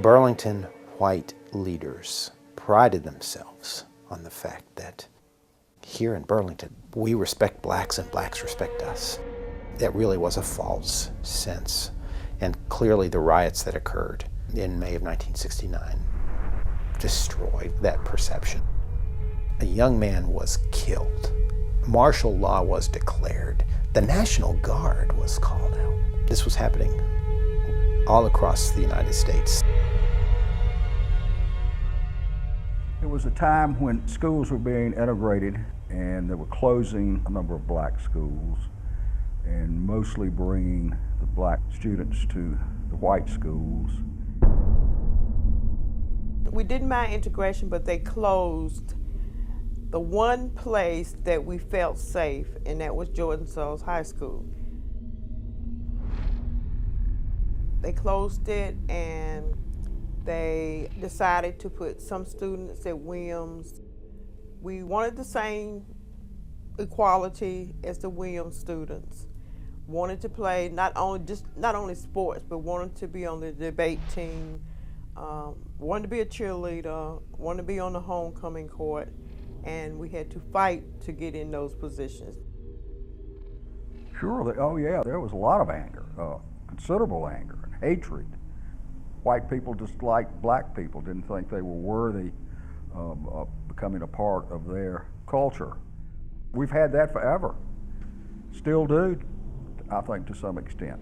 Burlington white leaders prided themselves on the fact that here in Burlington, we respect blacks and blacks respect us. That really was a false sense. And clearly the riots that occurred in May of 1969 destroyed that perception. A young man was killed. Martial law was declared. The National Guard was called out. This was happening all across the United States. It was a time when schools were being integrated and they were closing a number of black schools and mostly bringing the black students to the white schools. We didn't mind integration, but they closed the one place that we felt safe, and that was Jordan Sellars High School. They closed it and they decided to put some students at Williams. We wanted the same equality as the Williams students. Wanted to play not only sports, but wanted to be on the debate team, wanted to be a cheerleader, wanted to be on the homecoming court, and we had to fight to get in those positions. Sure, oh yeah, there was a lot of anger, considerable anger and hatred. White people disliked black people, didn't think they were worthy of becoming a part of their culture. We've had that forever. Still do, I think, to some extent.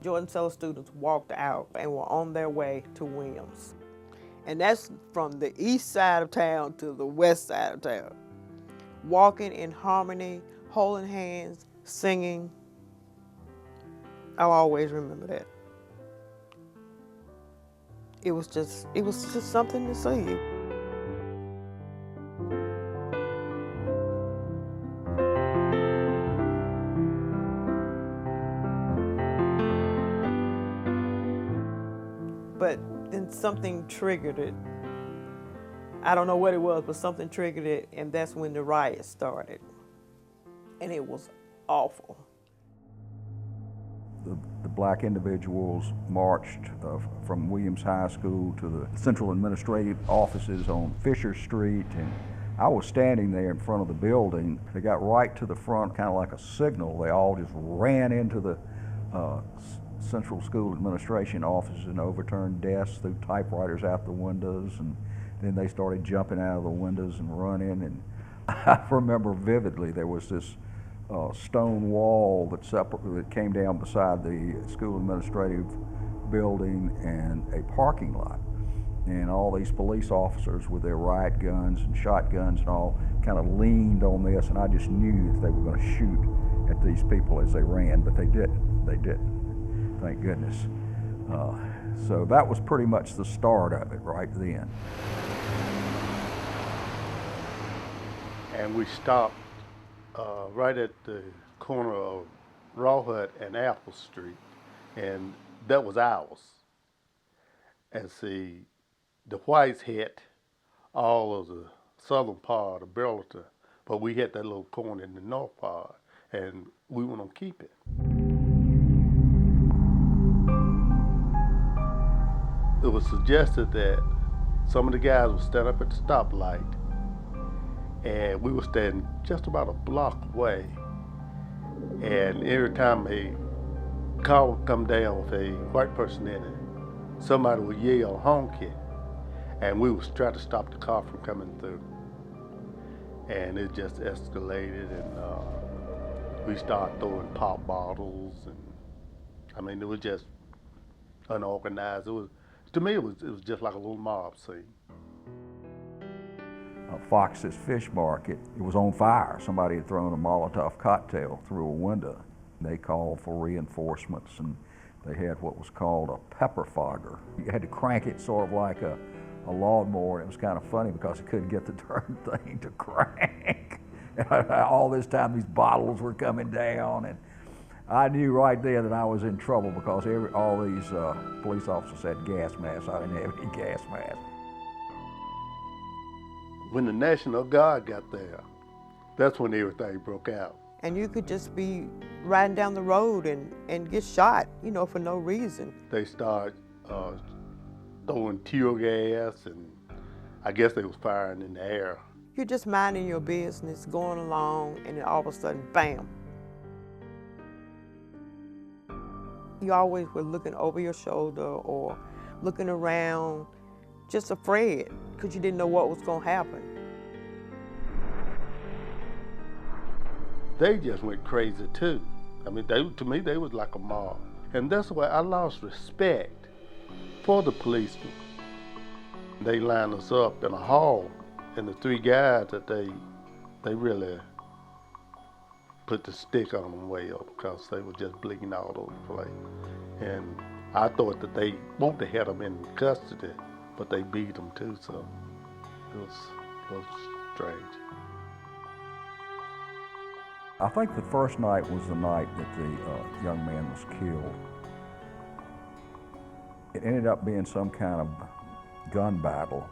Jordan Sellars students walked out and were on their way to Williams. And that's from the east side of town to the west side of town. Walking in harmony, holding hands, singing. I'll always remember that. It was just something to see. But then something triggered it. I don't know what it was, but something triggered it, and that's when the riot started. And it was awful. The black individuals marched from Williams High School to the central administrative offices on Fisher Street, and I was standing there in front of the building. They got right to the front, kind of like a signal. They all just ran into the Central School Administration offices and overturned desks, threw typewriters out the windows, and then they started jumping out of the windows and running. And I remember vividly there was this stone wall that came down beside the school administrative building and a parking lot. And all these police officers with their riot guns and shotguns and all kind of leaned on this, and I just knew that they were going to shoot at these people as they ran, but they didn't. They didn't. Thank goodness. So that was pretty much the start of it right then. And we stopped right at the corner of Rauhut and Apple Street, and that was ours. And see, the whites hit all of the southern part of Burlington, but we hit that little corner in the north part, and we were gonna keep it. It was suggested that some of the guys would stand up at the stoplight, and we were standing just about a block away. And every time a car would come down with a white person in it, somebody would yell, "Honk it," and we would try to stop the car from coming through. And it just escalated, and we started throwing pop bottles, and I mean, it was just unorganized. To me, it was just like a little mob scene. Fox's Fish Market. It was on fire. Somebody had thrown a Molotov cocktail through a window. They called for reinforcements, and they had what was called a pepper fogger. You had to crank it sort of like a lawnmower. It was kind of funny because you couldn't get the darn thing to crank. All this time these bottles were coming down, and I knew right there that I was in trouble because all these police officers had gas masks. I didn't have any gas masks. When the National Guard got there, that's when everything broke out. And you could just be riding down the road and get shot, you know, for no reason. They started throwing tear gas, and I guess they was firing in the air. You're just minding your business, going along, and then all of a sudden, bam. You always were looking over your shoulder or looking around, just afraid, because you didn't know what was going to happen. They just went crazy too. I mean, to me, they was like a mob. And that's why I lost respect for the policemen. They lined us up in a hall, and the three guys that they really put the stick on them well, because they were just bleeding all over the place. And I thought that they wanted to have them in custody, but they beat them too, so it was strange. I think the first night was the night that the young man was killed. It ended up being some kind of gun battle.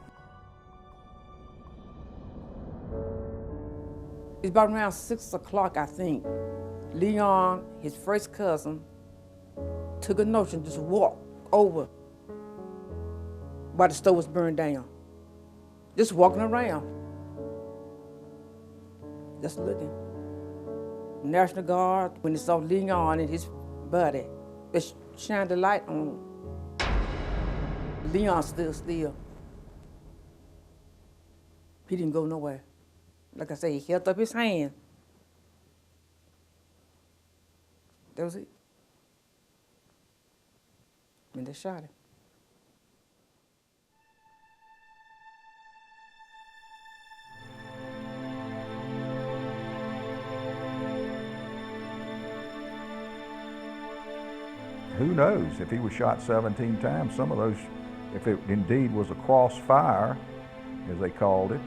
It's about around 6 o'clock, I think. Leon, his first cousin, took a notion to just walk over while the store was burned down. Just walking around, just looking. National Guard, when they saw Leon and his buddy, they shined the light on Leon stood still. He didn't go nowhere. Like I say, he held up his hand. That was it. And they shot him. Who knows, if he was shot 17 times, some of those, if it indeed was a crossfire, as they called it,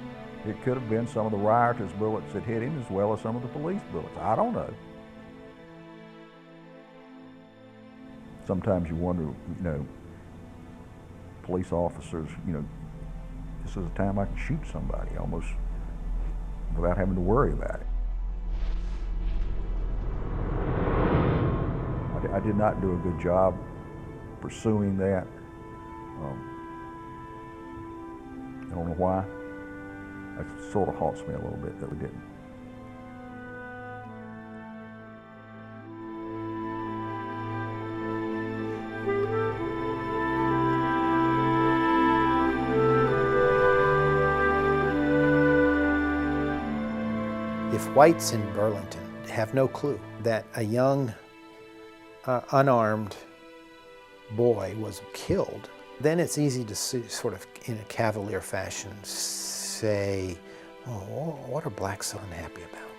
it could have been some of the rioters' bullets that hit him as well as some of the police bullets. I don't know. Sometimes you wonder, you know, police officers, you know, this is a time I can shoot somebody almost without having to worry about it. I did not do a good job pursuing that. I don't know why. It sort of haunts me a little bit that we didn't. If whites in Burlington have no clue that a young unarmed boy was killed, then it's easy to sort of in a cavalier fashion say, oh, what are blacks so unhappy about?